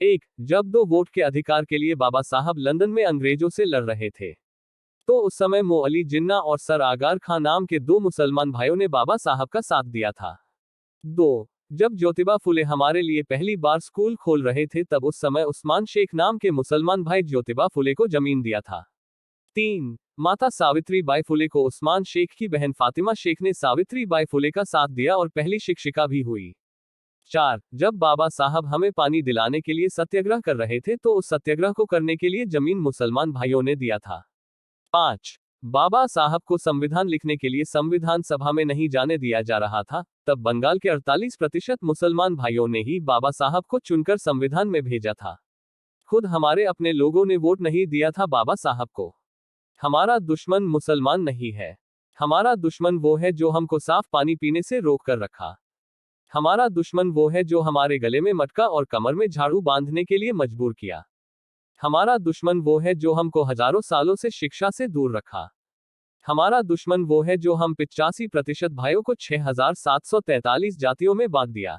एक, जब दो वोट के अधिकार के लिए बाबा साहब लंदन में अंग्रेजों से लड़ रहे थे, तो उस समय मो अली जिन्ना और सर आगार खां नाम के दो मुसलमान भाइयों ने बाबा साहब का साथ दिया था। दो, जब ज्योतिबा फुले हमारे लिए पहली बार स्कूल खोल रहे थे, तब उस समय उस्मान शेख नाम के मुसलमान भाई ज्योतिबा फुले को जमीन दिया था। तीन, माता सावित्री बाई फुले को उस्मान शेख की बहन फातिमा शेख ने सावित्री बाई फुले का साथ दिया और पहली शिक्षिका भी हुई। चार, जब बाबा साहब हमें पानी दिलाने के लिए सत्याग्रह कर रहे थे, तो उस सत्याग्रह को करने के लिए जमीन मुसलमान भाइयों ने दिया था। पांच, बाबा साहब को संविधान लिखने के लिए संविधान सभा में नहीं जाने दिया जा रहा था, तब बंगाल के 48% मुसलमान भाइयों ने ही बाबा साहब को चुनकर संविधान में भेजा था। खुद हमारे अपने लोगों ने वोट नहीं दिया था बाबा साहब को। हमारा दुश्मन मुसलमान नहीं है। हमारा दुश्मन वो है जो हमको साफ पानी पीने से रोक कर रखा। हमारा दुश्मन वो है जो हमारे गले में मटका और कमर में झाड़ू बांधने के लिए मजबूर किया। हमारा दुश्मन वो है जो हमको हजारों सालों से शिक्षा से दूर रखा। हमारा दुश्मन वो है जो हम 85% भाइयों को 6743 जातियों में बांट दिया।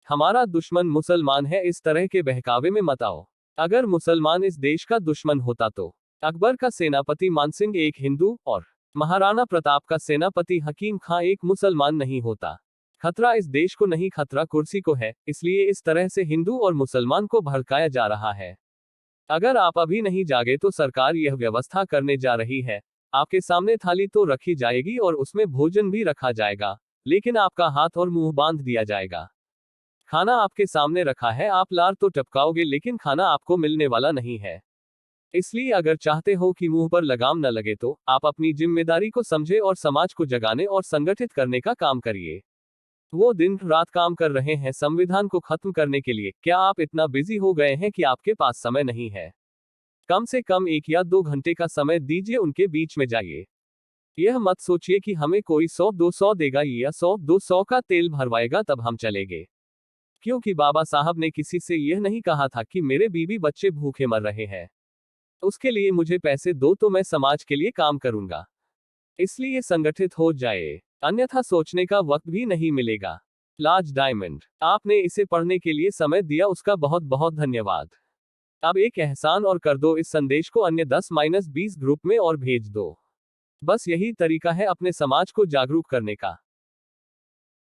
हमारा दुश्मन मुसलमान है। इस तरह के बहकावे में मत आओ। अगर मुसलमान इस देश का दुश्मन होता तो अकबर का सेनापति मानसिंह एक हिंदू और महाराणा प्रताप का सेनापति हकीम खां एक मुसलमान नहीं होता। खतरा इस देश को नहीं, खतरा कुर्सी को है, इसलिए इस तरह से हिंदू और मुसलमान को भड़काया जा रहा है। अगर आप अभी नहीं जागे तो सरकार यह व्यवस्था करने जा रही है। आपके सामने थाली तो रखी जाएगी और उसमें भोजन भी रखा जाएगा, लेकिन आपका हाथ और मुंह बांध दिया जाएगा। खाना आपके सामने रखा है, आप लार तो टपकाओगे, लेकिन खाना आपको मिलने वाला नहीं है। इसलिए अगर चाहते हो कि मुंह पर लगाम न लगे तो आप अपनी जिम्मेदारी को समझे और समाज को जगाने और संगठित करने का काम करिए। वो दिन रात काम कर रहे हैं संविधान को खत्म करने के लिए। क्या आप इतना बिजी हो गए हैं कि आपके पास समय नहीं है? कम से कम 1 या 2 घंटे का समय दीजिए, उनके बीच में जाइए। यह मत सोचिए कि हमें कोई 100-200 देगा या 100-200 का तेल भरवाएगा तब हम चलेंगे, क्योंकि बाबा साहब ने किसी से यह नहीं कहा था कि मेरे बीवी बच्चे भूखे मर रहे हैं, उसके लिए मुझे पैसे दो तो मैं समाज के लिए काम करूंगा। इसलिए संगठित हो जाए, अन्यथा सोचने का वक्त भी नहीं मिलेगा। लार्ज डायमंड, आपने इसे पढ़ने के लिए समय दिया, उसका बहुत बहुत धन्यवाद। अब एक एहसान और कर दो, इस संदेश को अन्य 10-20 ग्रुप में और भेज दो। बस यही तरीका है अपने समाज को जागरूक करने का।